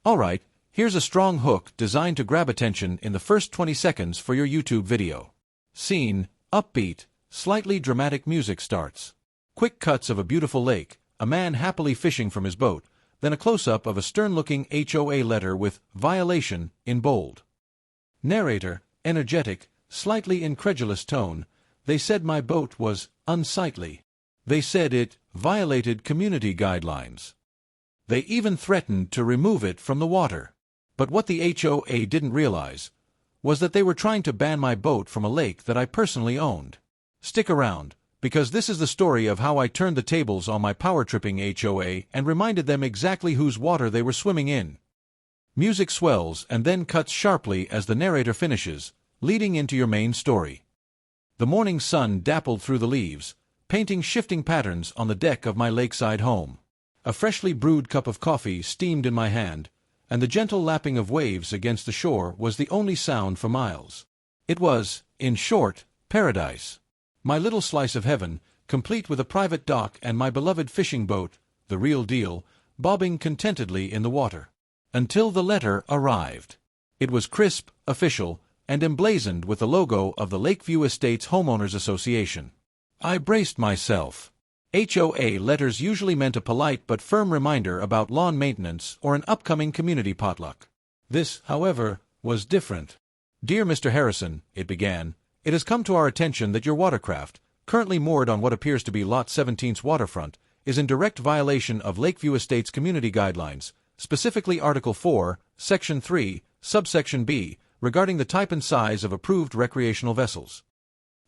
Alright, here's a strong hook designed to grab attention in the first 20 seconds for your YouTube video. Scene, upbeat, slightly dramatic music starts. Quick cuts of a beautiful lake, a man happily fishing from his boat, then a close-up of a stern-looking HOA letter with "Violation" in bold. Narrator, energetic, slightly incredulous tone, they said my boat was unsightly. They said it violated community guidelines. They even threatened to remove it from the water. But what the HOA didn't realize was that they were trying to ban my boat from a lake that I personally owned. Stick around, because this is the story of how I turned the tables on my power-tripping HOA and reminded them exactly whose water they were swimming in. Music swells and then cuts sharply as the narrator finishes, leading into your main story. The morning sun dappled through the leaves, painting shifting patterns on the deck of my lakeside home. A freshly brewed cup of coffee steamed in my hand, and the gentle lapping of waves against the shore was the only sound for miles. It was, in short, paradise. My little slice of heaven, complete with a private dock and my beloved fishing boat, the real deal, bobbing contentedly in the water. Until the letter arrived. It was crisp, official, and emblazoned with the logo of the Lakeview Estates Homeowners Association. I braced myself. HOA letters usually meant a polite but firm reminder about lawn maintenance or an upcoming community potluck. This, however, was different. "Dear Mr. Harrison," it began, "it has come to our attention that your watercraft, currently moored on what appears to be Lot 17's waterfront, is in direct violation of Lakeview Estates community guidelines, specifically Article 4, Section 3, Subsection B, regarding the type and size of approved recreational vessels."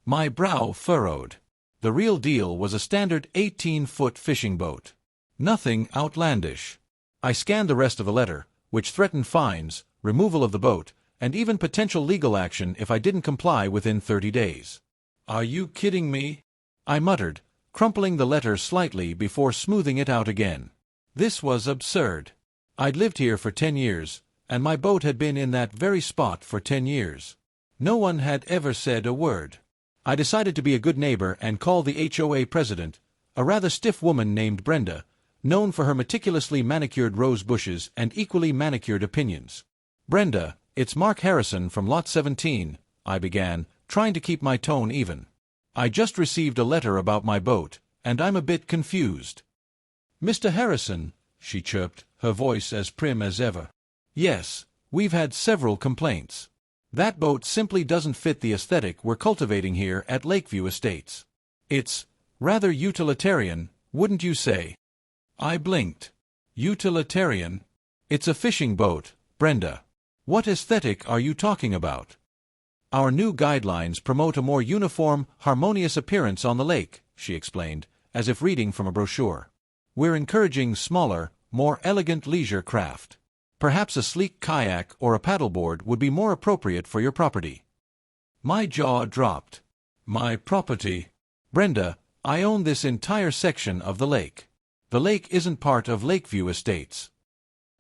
My brow furrowed. The real deal was a standard 18-foot fishing boat. Nothing outlandish. I scanned the rest of the letter, which threatened fines, removal of the boat, and even potential legal action if I didn't comply within 30 days. "Are you kidding me?" I muttered, crumpling the letter slightly before smoothing it out again. This was absurd. I'd lived here for 10 years, and my boat had been in that very spot for 10 years. No one had ever said a word. I decided to be a good neighbor and call the HOA president, a rather stiff woman named Brenda, known for her meticulously manicured rose bushes and equally manicured opinions. "Brenda, it's Mark Harrison from Lot 17, I began, trying to keep my tone even. "I just received a letter about my boat, and I'm a bit confused." "Mr. Harrison," she chirped, her voice as prim as ever. "Yes, we've had several complaints. That boat simply doesn't fit the aesthetic we're cultivating here at Lakeview Estates. It's rather utilitarian, wouldn't you say?" I blinked. "Utilitarian? It's a fishing boat, Brenda. What aesthetic are you talking about?" "Our new guidelines promote a more uniform, harmonious appearance on the lake," she explained, as if reading from a brochure. "We're encouraging smaller, more elegant leisure craft. Perhaps a sleek kayak or a paddleboard would be more appropriate for your property." My jaw dropped. "My property? Brenda, I own this entire section of the lake. The lake isn't part of Lakeview Estates."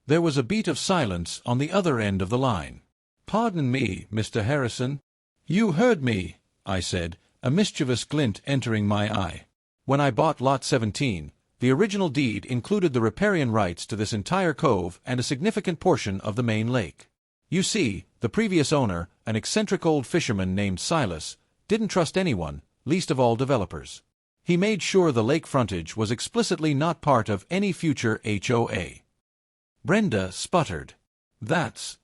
There was a beat of silence on the other end of the line. "Pardon me, Mr. Harrison." "You heard me," I said, a mischievous glint entering my eye. "When I bought Lot 17, the original deed included the riparian rights to this entire cove and a significant portion of the main lake. You see, the previous owner, an eccentric old fisherman named Silas, didn't trust anyone, least of all developers. He made sure the lake frontage was explicitly not part of any future HOA. Brenda sputtered. That's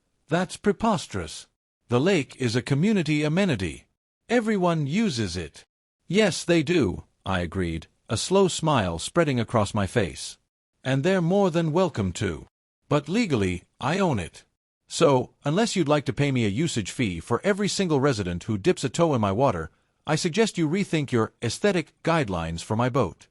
preposterous. The lake is a community amenity. Everyone uses it." "Yes, they do," I agreed, a slow smile spreading across my face. "And they're more than welcome to. But legally, I own it. So, unless you'd like to pay me a usage fee for every single resident who dips a toe in my water, I suggest you rethink your aesthetic guidelines for my boat."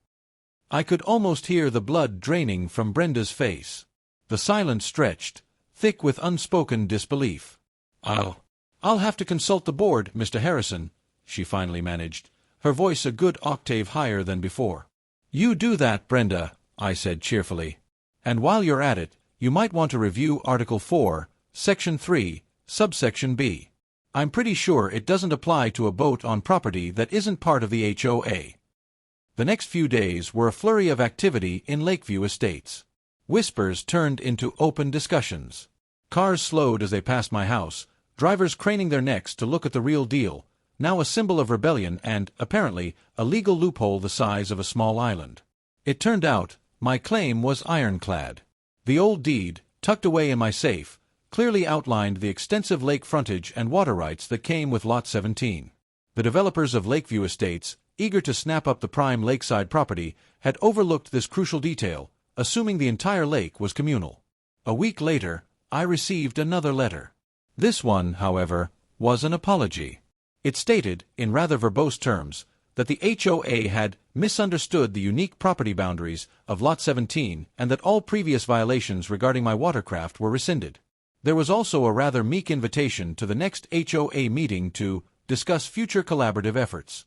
I could almost hear the blood draining from Brenda's face. The silence stretched, thick with unspoken disbelief. I'll have to consult the board, Mr. Harrison," she finally managed, her voice a good octave higher than before. "You do that, Brenda," I said cheerfully. "And while you're at it, you might want to review Article 4, Section 3, Subsection B. I'm pretty sure it doesn't apply to a boat on property that isn't part of the HOA." The next few days were a flurry of activity in Lakeview Estates. Whispers turned into open discussions. Cars slowed as they passed my house, drivers craning their necks to look at the real deal, now a symbol of rebellion and, apparently, a legal loophole the size of a small island. It turned out, my claim was ironclad. The old deed, tucked away in my safe, clearly outlined the extensive lake frontage and water rights that came with Lot 17. The developers of Lakeview Estates, eager to snap up the prime lakeside property, had overlooked this crucial detail, assuming the entire lake was communal. A week later, I received another letter. This one, however, was an apology. It stated, in rather verbose terms, that the HOA had misunderstood the unique property boundaries of Lot 17 and that all previous violations regarding my watercraft were rescinded. There was also a rather meek invitation to the next HOA meeting to discuss future collaborative efforts.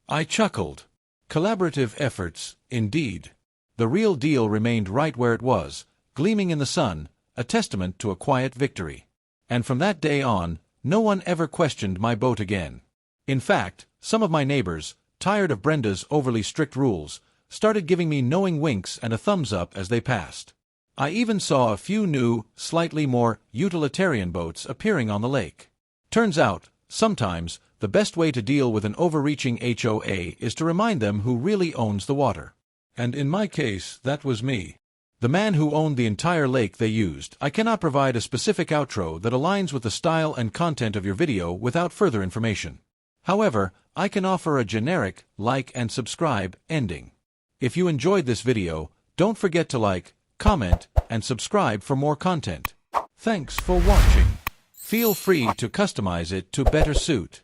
I chuckled. Collaborative efforts, indeed. The real deal remained right where it was, gleaming in the sun, a testament to a quiet victory. And from that day on, no one ever questioned my boat again. In fact, some of my neighbors, tired of Brenda's overly strict rules, started giving me knowing winks and a thumbs up as they passed. I even saw a few new, slightly more utilitarian boats appearing on the lake. Turns out, sometimes, the best way to deal with an overreaching HOA is to remind them who really owns the water. And in my case, that was me. The man who owned the entire lake they used. I cannot provide a specific outro that aligns with the style and content of your video without further information. However, I can offer a generic, like and subscribe, ending. If you enjoyed this video, don't forget to like, comment, and subscribe for more content. Thanks for watching. Feel free to customize it to better suit